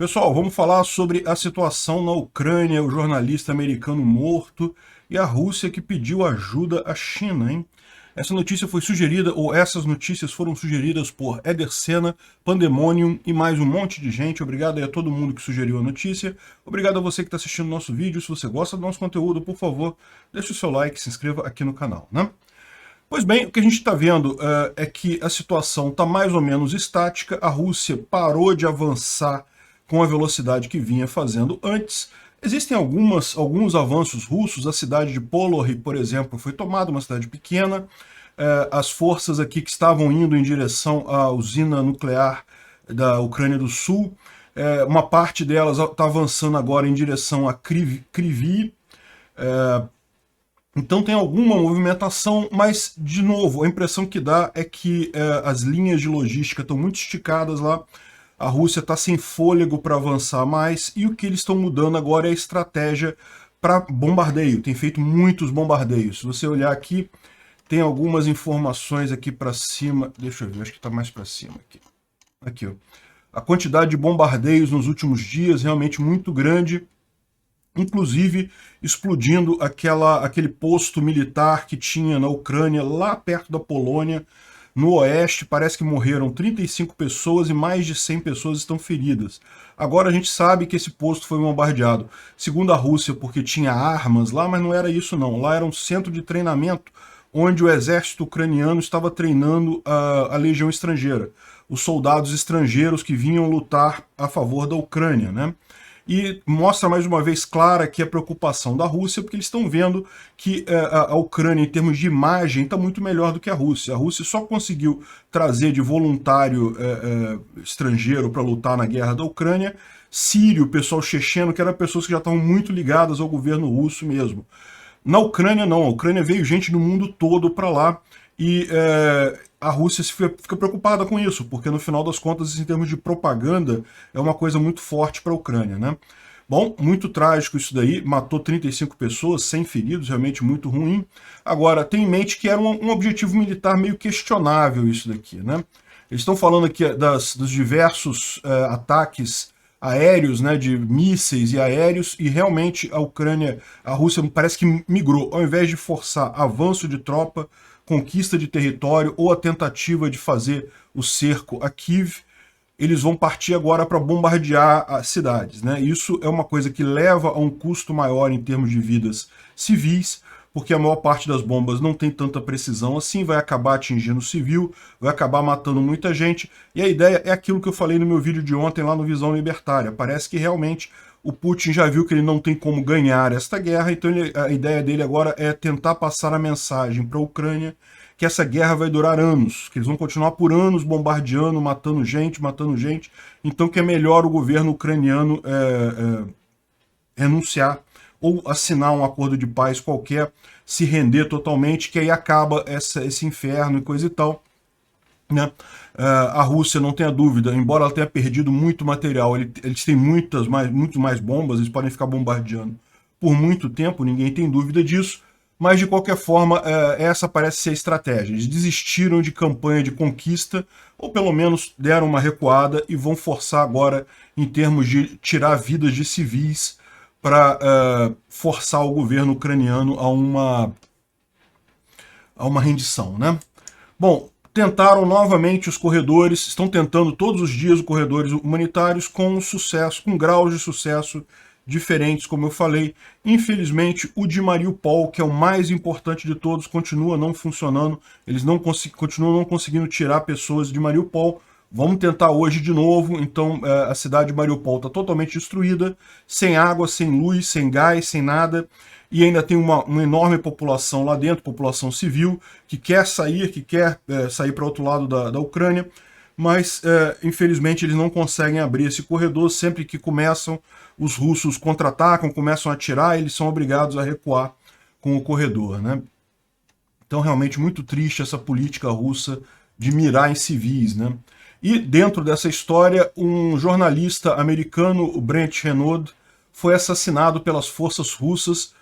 Pessoal, vamos falar sobre a situação na Ucrânia, o jornalista americano morto e a Rússia que pediu ajuda à China, hein? Essa notícia foi sugerida, ou essas notícias foram sugeridas por Eder Sena, Pandemonium e mais um monte de gente. Obrigado aí a todo mundo que sugeriu a notícia. Obrigado a você que está assistindo o nosso vídeo. Se você gosta do nosso conteúdo, por favor, deixe o seu like e se inscreva aqui no canal, né? Pois bem, o que a gente está vendo é que a situação está mais ou menos estática. A Rússia parou de avançar com a velocidade que vinha fazendo antes. Existem alguns avanços russos. A cidade de Polohy, por exemplo, foi tomada, uma cidade pequena. As forças aqui que estavam indo em direção à usina nuclear da Ucrânia do Sul, uma parte delas está avançando agora em direção a Kryvyi. Então tem alguma movimentação, mas, de novo, a impressão que dá é que as linhas de logística estão muito esticadas lá. A Rússia está sem fôlego para avançar mais, e o que eles estão mudando agora é a estratégia para bombardeio. Tem feito muitos bombardeios. Se você olhar aqui, tem algumas informações aqui para cima. Deixa eu ver, acho que está mais para cima aqui. Aqui, ó. A quantidade de bombardeios nos últimos dias realmente muito grande, inclusive explodindo aquele posto militar que tinha na Ucrânia, lá perto da Polônia, no oeste. Parece que morreram 35 pessoas e mais de 100 pessoas estão feridas. Agora a gente sabe que esse posto foi bombardeado, segundo a Rússia, porque tinha armas lá, mas não era isso não. Lá era um centro de treinamento onde o exército ucraniano estava treinando a legião estrangeira, os soldados estrangeiros que vinham lutar a favor da Ucrânia, né? E mostra mais uma vez clara que a preocupação da Rússia, porque eles estão vendo que a Ucrânia, em termos de imagem, está muito melhor do que a Rússia. A Rússia só conseguiu trazer de voluntário estrangeiro para lutar na guerra da Ucrânia sírio, pessoal checheno, que eram pessoas que já estavam muito ligadas ao governo russo mesmo. Na Ucrânia não, a Ucrânia veio gente do mundo todo para lá, e a Rússia fica preocupada com isso, porque no final das contas, em termos de propaganda, é uma coisa muito forte para a Ucrânia, né? Bom, muito trágico isso daí, matou 35 pessoas, 100 feridos, realmente muito ruim. Agora, tenha em mente que era um objetivo militar meio questionável isso daqui, né? Eles estão falando aqui dos diversos ataques aéreos, né, de mísseis e aéreos, e realmente a Rússia parece que migrou, ao invés de forçar avanço de tropa, conquista de território ou a tentativa de fazer o cerco a Kiev, eles vão partir agora para bombardear as cidades, né? Isso é uma coisa que leva a um custo maior em termos de vidas civis, porque a maior parte das bombas não tem tanta precisão assim, vai acabar atingindo o civil, vai acabar matando muita gente, e a ideia é aquilo que eu falei no meu vídeo de ontem lá no Visão Libertária. Parece que realmente o Putin já viu que ele não tem como ganhar esta guerra, então a ideia dele agora é tentar passar a mensagem para a Ucrânia que essa guerra vai durar anos, que eles vão continuar por anos bombardeando, matando gente, então que é melhor o governo ucraniano renunciar ou assinar um acordo de paz qualquer, se render totalmente, que aí acaba esse inferno e coisa e tal, né? A Rússia, não tenha dúvida, embora ela tenha perdido muito material, eles têm muito mais bombas, eles podem ficar bombardeando por muito tempo, ninguém tem dúvida disso, mas de qualquer forma, essa parece ser a estratégia. Eles desistiram de campanha de conquista, ou pelo menos deram uma recuada, e vão forçar agora, em termos de tirar vidas de civis, para forçar o governo ucraniano a uma rendição, né? Bom, tentaram novamente os corredores, estão tentando todos os dias os corredores humanitários com sucesso, com graus de sucesso diferentes, como eu falei. Infelizmente, o de Mariupol, que é o mais importante de todos, continua não funcionando. Eles continuam não conseguindo tirar pessoas de Mariupol. Vamos tentar hoje de novo. Então a cidade de Mariupol está totalmente destruída, sem água, sem luz, sem gás, sem nada. E ainda tem uma enorme população lá dentro, população civil, que quer sair para o outro lado da Ucrânia, mas infelizmente eles não conseguem abrir esse corredor. Sempre que começam, os russos contra-atacam, começam a atirar, eles são obrigados a recuar com o corredor, né? Então realmente muito triste essa política russa de mirar em civis, né? E dentro dessa história, um jornalista americano, o Brent Renaud, foi assassinado pelas forças russas.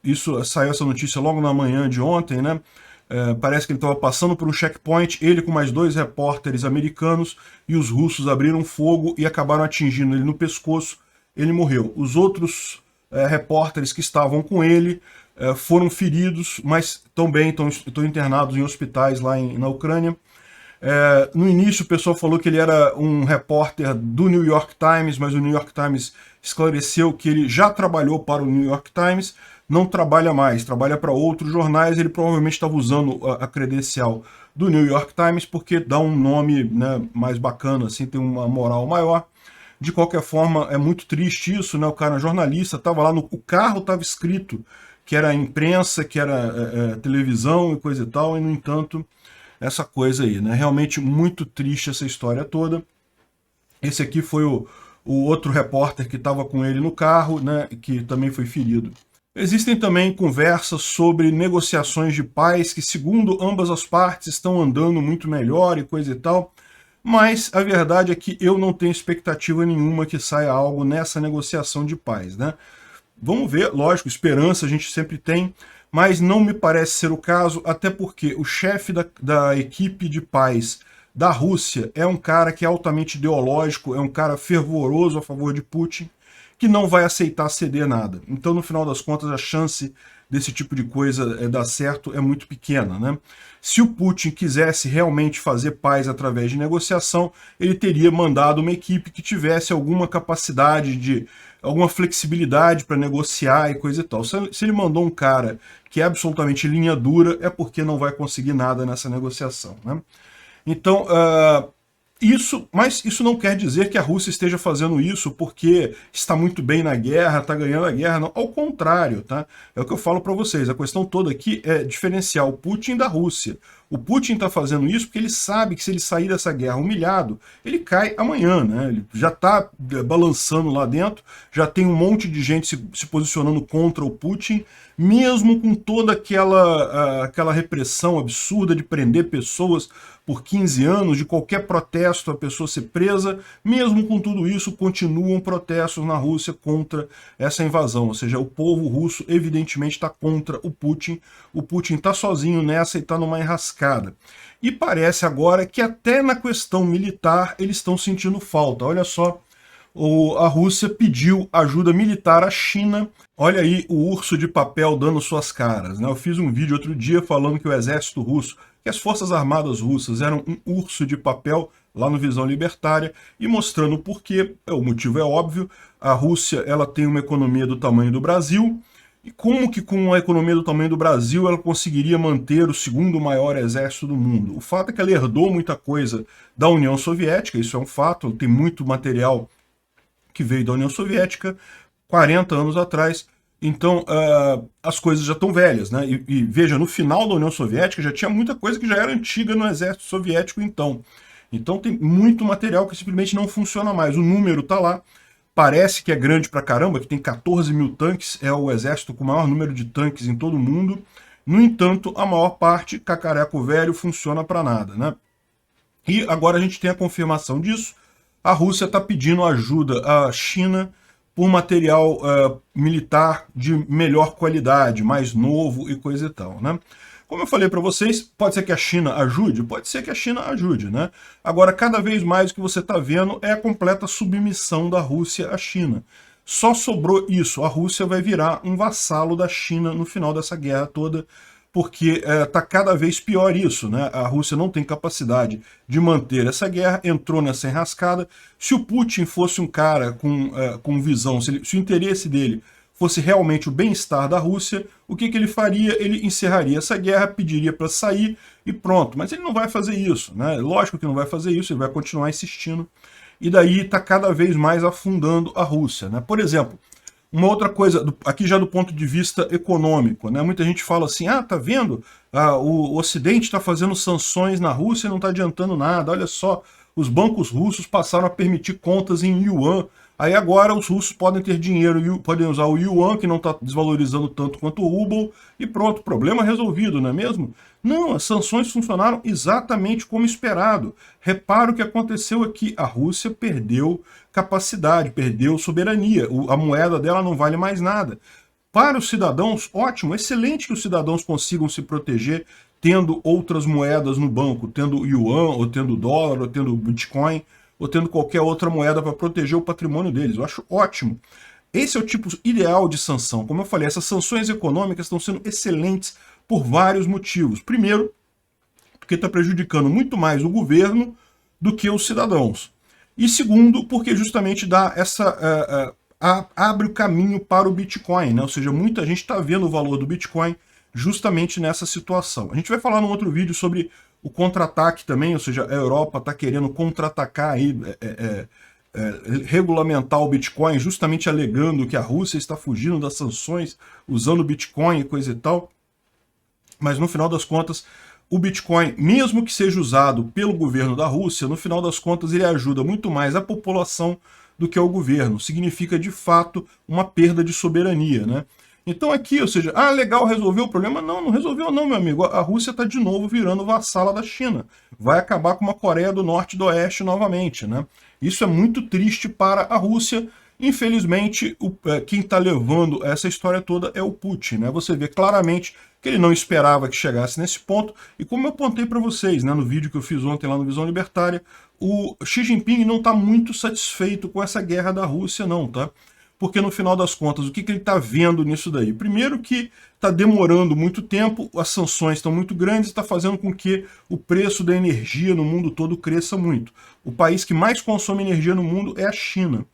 Isso saiu essa notícia logo na manhã de ontem, né? Parece que ele estava passando por um checkpoint, ele com mais 2 repórteres americanos, e os russos abriram fogo e acabaram atingindo ele no pescoço. Ele morreu. Os outros repórteres que estavam com ele foram feridos, mas também estão internados em hospitais lá na Ucrânia. No início o pessoal falou que ele era um repórter do New York Times, mas o New York Times esclareceu que ele já trabalhou para o New York Times, não trabalha mais, trabalha para outros jornais. Ele provavelmente estava usando a credencial do New York Times porque dá um nome, né, mais bacana, assim, tem uma moral maior. De qualquer forma, é muito triste isso, né? O cara jornalista estava lá, o carro estava escrito que era imprensa, que era televisão e coisa e tal, e no entanto, essa coisa aí, né? Realmente muito triste essa história toda. Esse aqui foi o outro repórter que estava com ele no carro, né? Que também foi ferido. Existem também conversas sobre negociações de paz que, segundo ambas as partes, estão andando muito melhor e coisa e tal. Mas a verdade é que eu não tenho expectativa nenhuma que saia algo nessa negociação de paz, né? Vamos ver, lógico, esperança a gente sempre tem, mas não me parece ser o caso, até porque o chefe da equipe de paz da Rússia é um cara que é altamente ideológico, é um cara fervoroso a favor de Putin, que não vai aceitar ceder nada. Então, no final das contas, a chance desse tipo de coisa dar certo é muito pequena, né? Se o Putin quisesse realmente fazer paz através de negociação, ele teria mandado uma equipe que tivesse alguma capacidade alguma flexibilidade para negociar e coisa e tal. Se ele mandou um cara que é absolutamente linha dura, é porque não vai conseguir nada nessa negociação, né? Então, mas isso não quer dizer que a Rússia esteja fazendo isso porque está muito bem na guerra, está ganhando a guerra, não. Ao contrário, tá? É o que eu falo para vocês, a questão toda aqui é diferenciar o Putin da Rússia. O Putin está fazendo isso porque ele sabe que se ele sair dessa guerra humilhado, ele cai amanhã, né? Ele já está balançando lá dentro, já tem um monte de gente se posicionando contra o Putin, mesmo com toda aquela repressão absurda de prender pessoas por 15 anos, de qualquer protesto a pessoa ser presa. Mesmo com tudo isso, continuam protestos na Rússia contra essa invasão, ou seja, o povo russo evidentemente está contra o Putin está sozinho nessa e está numa enrascada. E parece agora que até na questão militar eles estão sentindo falta. Olha só, a Rússia pediu ajuda militar à China. Olha aí o urso de papel dando suas caras, né? Eu fiz um vídeo outro dia falando que o exército russo, que as forças armadas russas eram um urso de papel lá no Visão Libertária, e mostrando o porquê. O motivo é óbvio, a Rússia ela tem uma economia do tamanho do Brasil, e como que com a economia do tamanho do Brasil ela conseguiria manter o segundo maior exército do mundo? O fato é que ela herdou muita coisa da União Soviética, isso é um fato, tem muito material que veio da União Soviética 40 anos atrás. Então, as coisas já estão velhas, né? E veja, no final da União Soviética já tinha muita coisa que já era antiga no exército soviético então. Então tem muito material que simplesmente não funciona mais. O número está lá, parece que é grande pra caramba, que tem 14 mil tanques, é o exército com o maior número de tanques em todo o mundo. No entanto, a maior parte, cacareco velho, funciona para nada, né? E agora a gente tem a confirmação disso. A Rússia está pedindo ajuda à China por material militar de melhor qualidade, mais novo e coisa e tal, né? Como eu falei para vocês, pode ser que a China ajude? Pode ser que a China ajude, né? Agora, cada vez mais o que você está vendo é a completa submissão da Rússia à China. Só sobrou isso, a Rússia vai virar um vassalo da China no final dessa guerra toda, porque está cada vez pior isso, né? A Rússia não tem capacidade de manter essa guerra, entrou nessa enrascada. Se o Putin fosse um cara com visão, se o interesse dele fosse realmente o bem-estar da Rússia, o que ele faria? Ele encerraria essa guerra, pediria para sair e pronto. Mas ele não vai fazer isso, né? Lógico que não vai fazer isso, ele vai continuar insistindo. E daí está cada vez mais afundando a Rússia, né? Por exemplo, uma outra coisa, aqui já do ponto de vista econômico, né? Muita gente fala assim, tá vendo? O Ocidente está fazendo sanções na Rússia e não está adiantando nada. Olha só, os bancos russos passaram a permitir contas em yuan. Aí agora os russos podem ter dinheiro, podem usar o yuan, que não está desvalorizando tanto quanto o ruble, e pronto, problema resolvido, não é mesmo? Não, as sanções funcionaram exatamente como esperado. Repara o que aconteceu aqui, a Rússia perdeu capacidade, perdeu soberania, a moeda dela não vale mais nada. Para os cidadãos, ótimo, excelente que os cidadãos consigam se proteger, tendo outras moedas no banco, tendo yuan, ou tendo dólar, ou tendo Bitcoin, ou tendo qualquer outra moeda para proteger o patrimônio deles. Eu acho ótimo. Esse é o tipo ideal de sanção. Como eu falei, essas sanções econômicas estão sendo excelentes por vários motivos. Primeiro, porque está prejudicando muito mais o governo do que os cidadãos. E segundo, porque justamente dá abre o caminho para o Bitcoin, né? Ou seja, muita gente está vendo o valor do Bitcoin justamente nessa situação. A gente vai falar num outro vídeo sobre o contra-ataque também, ou seja, a Europa está querendo contra-atacar aí, regulamentar o Bitcoin, justamente alegando que a Rússia está fugindo das sanções, usando o Bitcoin e coisa e tal. Mas no final das contas, o Bitcoin, mesmo que seja usado pelo governo da Rússia, no final das contas ele ajuda muito mais a população do que ao governo. Significa, de fato, uma perda de soberania, né? Então aqui, ou seja, legal, resolveu o problema? Não, não resolveu não, meu amigo. A Rússia está de novo virando vassala da China. Vai acabar com uma Coreia do Norte e do Oeste novamente, né? Isso é muito triste para a Rússia. Infelizmente, quem está levando essa história toda é o Putin, né? Você vê claramente que ele não esperava que chegasse nesse ponto, e como eu apontei para vocês, né, no vídeo que eu fiz ontem lá no Visão Libertária, o Xi Jinping não está muito satisfeito com essa guerra da Rússia não, tá? Porque no final das contas, o que ele está vendo nisso daí? Primeiro que está demorando muito tempo, as sanções estão muito grandes, está fazendo com que o preço da energia no mundo todo cresça muito. O país que mais consome energia no mundo é a China.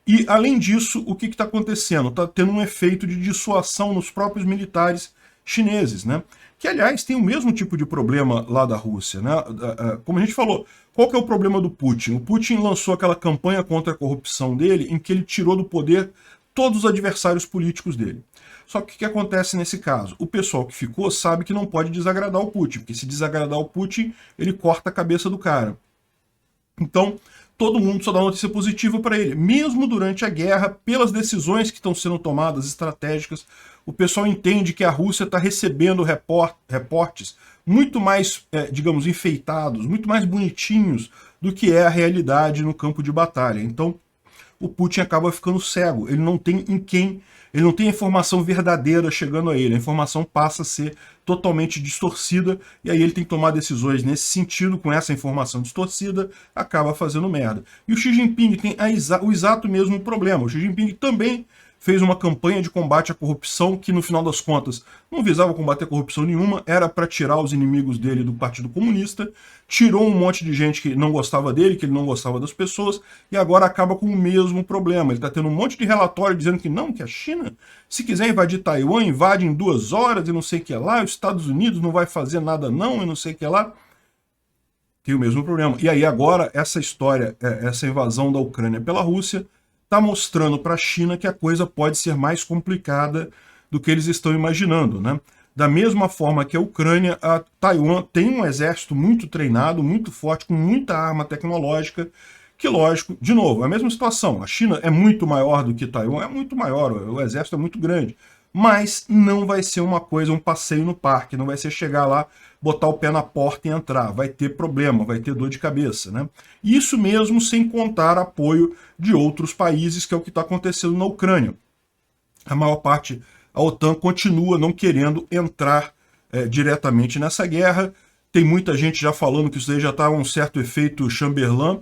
E, além disso, o que está acontecendo? Está tendo um efeito de dissuasão nos próprios militares chineses, né? Que, aliás, tem o mesmo tipo de problema lá da Rússia, né? Como a gente falou, qual que é o problema do Putin? O Putin lançou aquela campanha contra a corrupção dele, em que ele tirou do poder todos os adversários políticos dele. Só que o que acontece nesse caso? O pessoal que ficou sabe que não pode desagradar o Putin, porque se desagradar o Putin, ele corta a cabeça do cara. Então, todo mundo só dá notícia positiva para ele. Mesmo durante a guerra, pelas decisões que estão sendo tomadas, estratégicas, o pessoal entende que a Rússia está recebendo reportes muito mais, digamos, enfeitados, muito mais bonitinhos do que é a realidade no campo de batalha. Então, o Putin acaba ficando cego. Ele não tem ele não tem informação verdadeira chegando a ele. A informação passa a ser totalmente distorcida, e aí ele tem que tomar decisões nesse sentido, com essa informação distorcida, acaba fazendo merda. E o Xi Jinping tem o exato mesmo problema. O Xi Jinping também fez uma campanha de combate à corrupção que, no final das contas, não visava combater corrupção nenhuma, era para tirar os inimigos dele do Partido Comunista, tirou um monte de gente que não gostava dele, que ele não gostava das pessoas, e agora acaba com o mesmo problema. Ele está tendo um monte de relatório dizendo que não, que a China, se quiser invadir Taiwan, invade em 2 horas e não sei o que lá, os Estados Unidos não vai fazer nada não e não sei o que lá. Tem o mesmo problema. E aí agora, essa história, essa invasão da Ucrânia pela Rússia, está mostrando para a China que a coisa pode ser mais complicada do que eles estão imaginando, né? Da mesma forma que a Ucrânia, a Taiwan tem um exército muito treinado, muito forte, com muita arma tecnológica, que, lógico, de novo, é a mesma situação. A China é muito maior do que Taiwan, é muito maior, o exército é muito grande. Mas não vai ser uma coisa, um passeio no parque, não vai ser chegar lá, botar o pé na porta e entrar. Vai ter problema, vai ter dor de cabeça, né? Isso mesmo sem contar apoio de outros países, que é o que está acontecendo na Ucrânia. A maior parte, a OTAN continua não querendo entrar diretamente nessa guerra. Tem muita gente já falando que isso aí já está um certo efeito Chamberlain.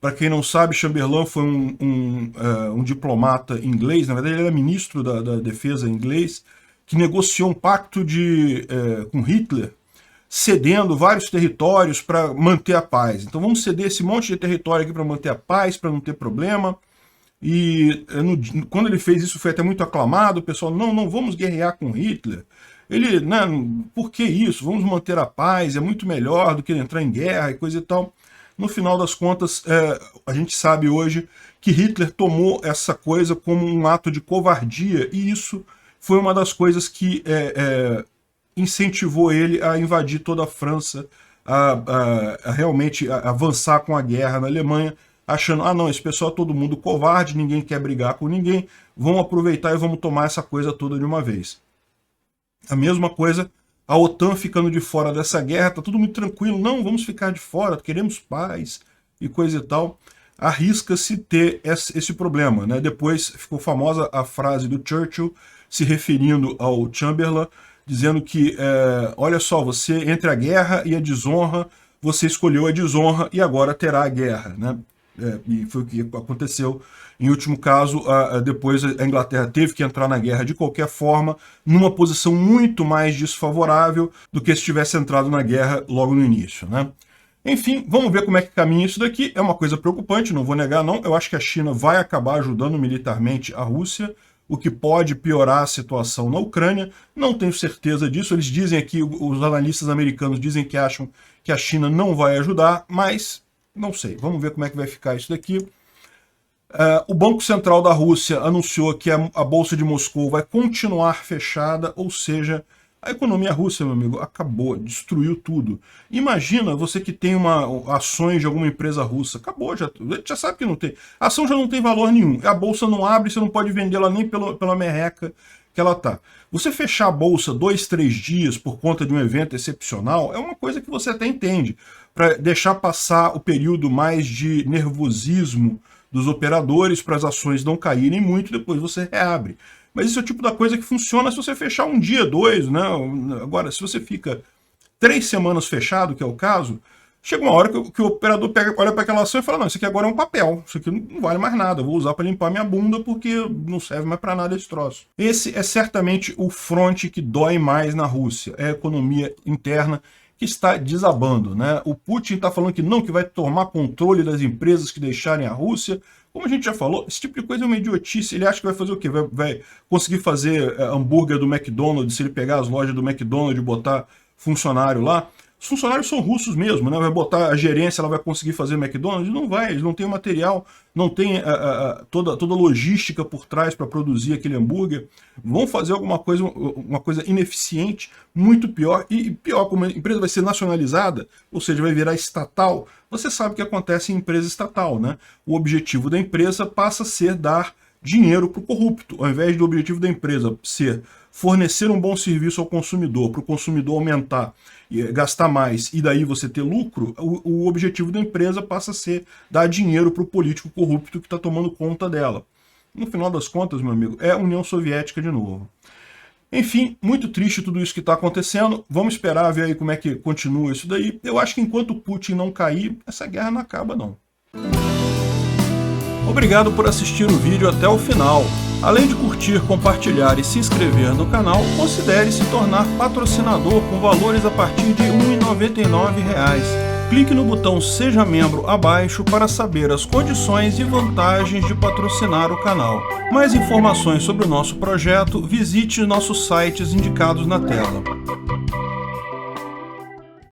Para quem não sabe, Chamberlain foi um diplomata inglês, na verdade ele era ministro da defesa inglês, que negociou um pacto com Hitler, cedendo vários territórios para manter a paz. Então vamos ceder esse monte de território aqui para manter a paz, para não ter problema. E quando ele fez isso foi até muito aclamado, o pessoal, não vamos guerrear com Hitler. Ele, por que isso? Vamos manter a paz, é muito melhor do que entrar em guerra e coisa e tal. No final das contas, a gente sabe hoje que Hitler tomou essa coisa como um ato de covardia, e isso foi uma das coisas que incentivou ele a invadir toda a França, a realmente avançar com a guerra na Alemanha, achando, não, esse pessoal é todo mundo covarde, ninguém quer brigar com ninguém, vamos aproveitar e vamos tomar essa coisa toda de uma vez. A mesma coisa, a OTAN ficando de fora dessa guerra, tá tudo muito tranquilo, não, vamos ficar de fora, queremos paz e coisa e tal. Arrisca-se ter esse problema, né? Depois ficou famosa a frase do Churchill, se referindo ao Chamberlain, dizendo que, olha só, você entre a guerra e a desonra, você escolheu a desonra e agora terá a guerra, né? E foi o que aconteceu. Em último caso, depois a Inglaterra teve que entrar na guerra de qualquer forma, numa posição muito mais desfavorável do que se tivesse entrado na guerra logo no início, né? Enfim, vamos ver como é que caminha isso daqui. É uma coisa preocupante, não vou negar não. Eu acho que a China vai acabar ajudando militarmente a Rússia, o que pode piorar a situação na Ucrânia. Não tenho certeza disso. Eles dizem aqui, os analistas americanos dizem que acham que a China não vai ajudar, mas não sei. Vamos ver como é que vai ficar isso daqui. O Banco Central da Rússia anunciou que a Bolsa de Moscou vai continuar fechada, ou seja, a economia russa, meu amigo, acabou, destruiu tudo. Imagina você que tem ações de alguma empresa russa, acabou, já sabe que não tem. A ação já não tem valor nenhum, a bolsa não abre, você não pode vendê-la nem pela merreca que ela tá. Você fechar a bolsa 2, 3 dias por conta de um evento excepcional é uma coisa que você até entende, para deixar passar o período mais de nervosismo dos operadores para as ações não caírem muito, depois você reabre. Mas isso é o tipo da coisa que funciona se você fechar um dia, 2, né? Agora, se você fica 3 semanas fechado, que é o caso, chega uma hora que o operador olha para aquela ação e fala, não, isso aqui agora é um papel, isso aqui não vale mais nada, eu vou usar para limpar minha bunda porque não serve mais para nada esse troço. Esse é certamente o fronte que dói mais na Rússia, é a economia interna que está desabando, né? O Putin está falando que não, que vai tomar controle das empresas que deixarem a Rússia. Como a gente já falou, esse tipo de coisa é uma idiotice. Ele acha que vai fazer o quê? Vai conseguir fazer hambúrguer do McDonald's, se ele pegar as lojas do McDonald's e botar funcionário lá. Os funcionários são russos mesmo, né? Vai botar a gerência, ela vai conseguir fazer McDonald's? Não vai, eles não têm o material, não tem toda a logística por trás para produzir aquele hambúrguer. Vão fazer alguma coisa, uma coisa ineficiente, muito pior, e pior, como a empresa vai ser nacionalizada, ou seja, vai virar estatal, você sabe o que acontece em empresa estatal, né? O objetivo da empresa passa a ser dar dinheiro para o corrupto, ao invés do objetivo da empresa ser fornecer um bom serviço ao consumidor, para o consumidor aumentar e gastar mais e daí você ter lucro, o objetivo da empresa passa a ser dar dinheiro para o político corrupto que está tomando conta dela. No final das contas, meu amigo, é a União Soviética de novo. Enfim, muito triste tudo isso que está acontecendo. Vamos esperar ver aí como é que continua isso daí. Eu acho que enquanto o Putin não cair, essa guerra não acaba não. Obrigado por assistir o vídeo até o final. Além de curtir, compartilhar e se inscrever no canal, considere se tornar patrocinador com valores a partir de R$ 1,99. Clique no botão Seja Membro abaixo para saber as condições e vantagens de patrocinar o canal. Mais informações sobre o nosso projeto, visite nossos sites indicados na tela.